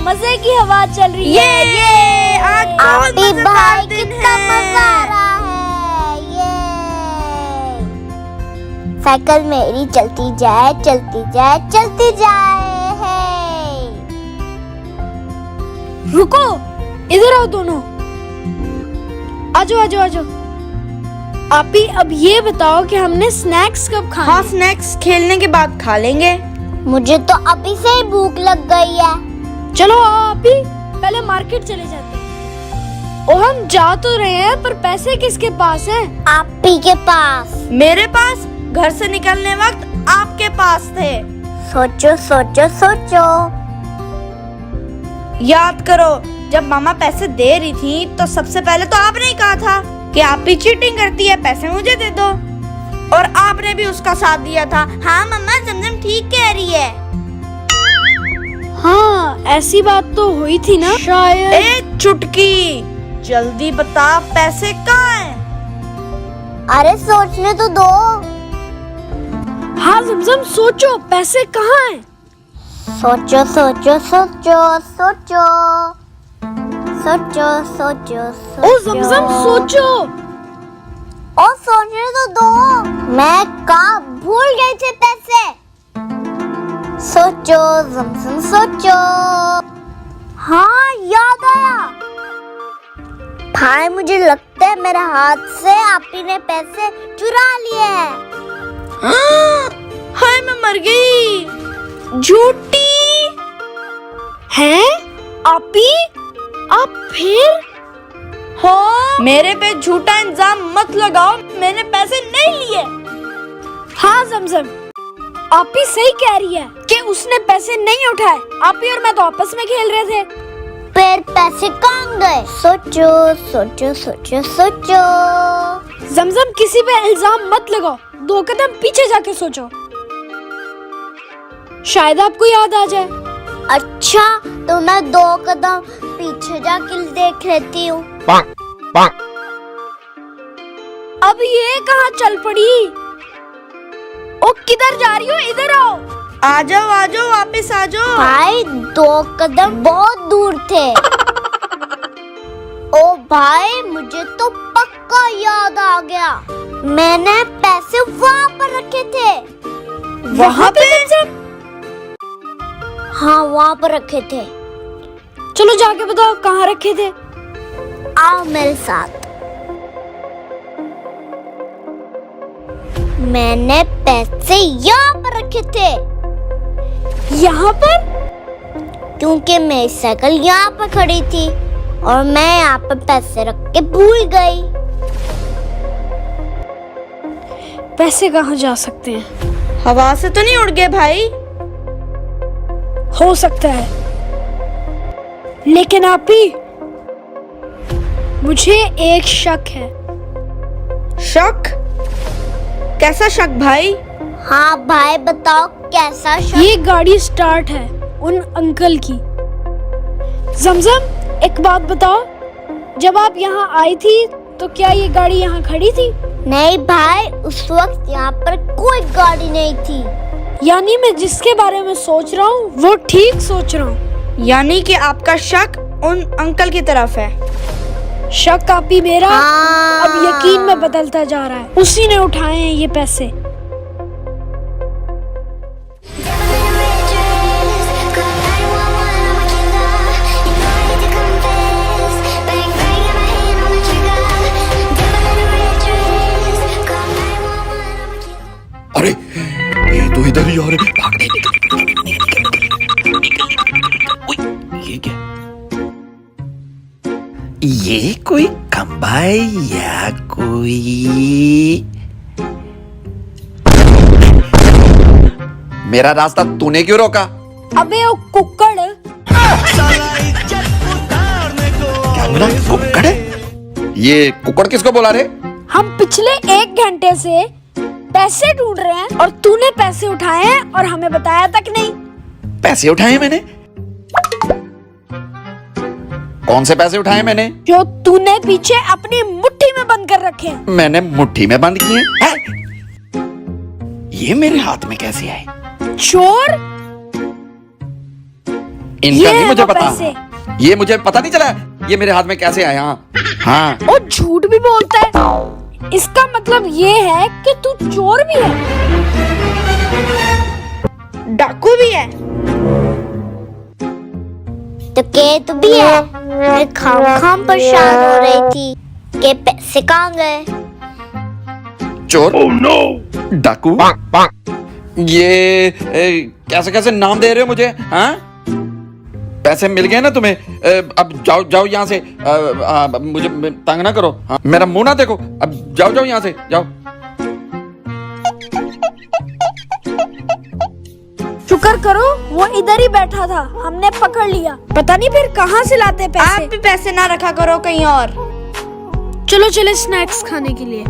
मजे की हवा चल रही है। ये आज बहुत मजेदार दिन कितना मजा आ है। रहा है। ये साइकिल मेरी चलती जाए चलती जाए चलती जाए है। रुको, इधर आओ दोनों। आजो आजो आजो। आप ही अब ये बताओ कि हमने स्नैक्स कब खाने? हाँ, स्नैक्स खेलने के बाद खा लेंगे। मुझे तो अभी से ही भूख लग गई है। चलो आप ही पहले मार्केट चले जाते हैं। और हम जा तो रहे हैं, पर पैसे किसके पास हैं? आप ही के पास। मेरे पास घर से निकलने वक्त आपके पास थे। सोचो सोचो सोचो। याद करो, जब मामा पैसे दे रही थी तो सबसे पहले तो आपने ही कहा था कि आप भी चीटिंग करती है, पैसे मुझे दे दो। और आपने भी उसका साथ दिया था। हाँ मम्मा, जमजम ठीक कह रही है। हाँ, ऐसी बात तो हुई थी ना शायद। ए चुटकी, जल्दी बता पैसे कहाँ हैं? अरे सोचने तो दो। हाँ जमजम, सोचो पैसे कहाँ हैं? सोचो सोचो सोचो सोचो सोचो सोचो सोचो। ओ जमजम सोचो। ओ सोचने तो दो। मैं कहाँ भूल गई थी पैसे। सोचो जमजम सोचो। हाँ याद आया। भाई मुझे लगता है मेरे हाथ से आप ही ने पैसे चुरा लिए हैं। हाय मैं मर गई। झूठी हैं? आपी, आप फिर? हो, मेरे पे झूठा इल्जाम मत लगाओ, मैंने पैसे नहीं लिए। हाँ जमजम, आपी सही कह रही है कि उसने पैसे नहीं उठाए। आपी और मैं तो आपस में खेल रहे थे। फिर पैसे कहाँ गए? सोचो सोचो सोचो सोचो। जमजम, किसी पे इल्जाम मत लगाओ, 2 कदम पीछे जाके सोचो, शायद आपको याद आ जाए। अच्छा, तो मैं 2 कदम पीछे जाके देख लेती हूँ। अब ये कहाँ चल पड़ी? ओ किधर जा रही हो? इधर आओ। आ जाओ वापस आ जाओ। भाई 2 कदम बहुत दूर थे। ओ भाई, मुझे तो पक्का याद आ गया। मैंने पैसे वहाँ पर रखे थे। वहाँ पे जमजम? हाँ, वहाँ पर रखे थे। चलो जाके बताओ कहाँ रखे थे। आओ मेरे साथ। मैंने पैसे यहाँ पर रखे थे। यहाँ पर? क्योंकि मेरी साइकिल यहाँ पर खड़ी थी और मैं यहाँ पर पैसे रख के भूल गई। पैसे कहाँ जा सकते हैं? हवा से तो नहीं उड़ गए भाई? हो सकता है, लेकिन आप ही, मुझे एक शक है। शक? कैसा शक भाई? हाँ भाई, बताओ कैसा शक? ये गाड़ी स्टार्ट है उन अंकल की। जमजम, एक बात बताओ, जब आप यहाँ आई थी तो क्या ये गाड़ी यहाँ खड़ी थी? नहीं भाई, उस वक्त यहाँ पर कोई गाड़ी नहीं थी। यानी मैं जिसके बारे में सोच रहा हूँ वो ठीक सोच रहा हूँ। यानी कि आपका शक उन अंकल की तरफ है। शक आप ही मेरा हाँ। अब यकीन में बदलता जा रहा है। उसी ने उठाए हैं ये पैसे। अरे ये तो इधर ही आ रहे। भागने ये क्या? ये कोई कंबाई या कोई? मेरा रास्ता तूने क्यों रोका? अबे ओ कुक्कड़! क्या बोला? कुक्कड़? ये कुक्कड़ किसको बोला रे? हम पिछले 1 घंटे से पैसे ढूंढ रहे हैं और तूने पैसे उठाए हैं और हमें बताया तक नहीं। पैसे उठाए मैंने? कौन से पैसे उठाए मैंने? जो तूने पीछे अपनी मुट्ठी में बंद कर रखे हैं। मैंने मुट्ठी में बंद किए हैं? ये मेरे हाथ में कैसे आए? चोर! इनका ये नहीं है मुझे वो पता। पैसे। ये मुझे पता नहीं चला ये मेरे हाथ में कैसे आए। हाँ और झूठ भी बोलता है, इसका मतलब ये है कि तू चोर भी है। डाकू भी है। तो के तू भी है। मैं खाम परेशान हो रही थी के पैसे कहाँ गए। चोर, डाकू, ये कैसे कैसे नाम दे रहे हो मुझे? हाँ, पैसे मिल गए ना तुम्हें? अब जाओ जाओ यहाँ से। मुझे तंग ना करो। हाँ, मेरा मुंह ना देखो। अब जाओ जाओ यहाँ से, जाओ। शुक्र करो वो इधर ही बैठा था, हमने पकड़ लिया। पता नहीं फिर कहाँ से लाते पैसे। आप भी पैसे ना रखा करो कहीं और। चलो चले स्नैक्स खाने के लिए।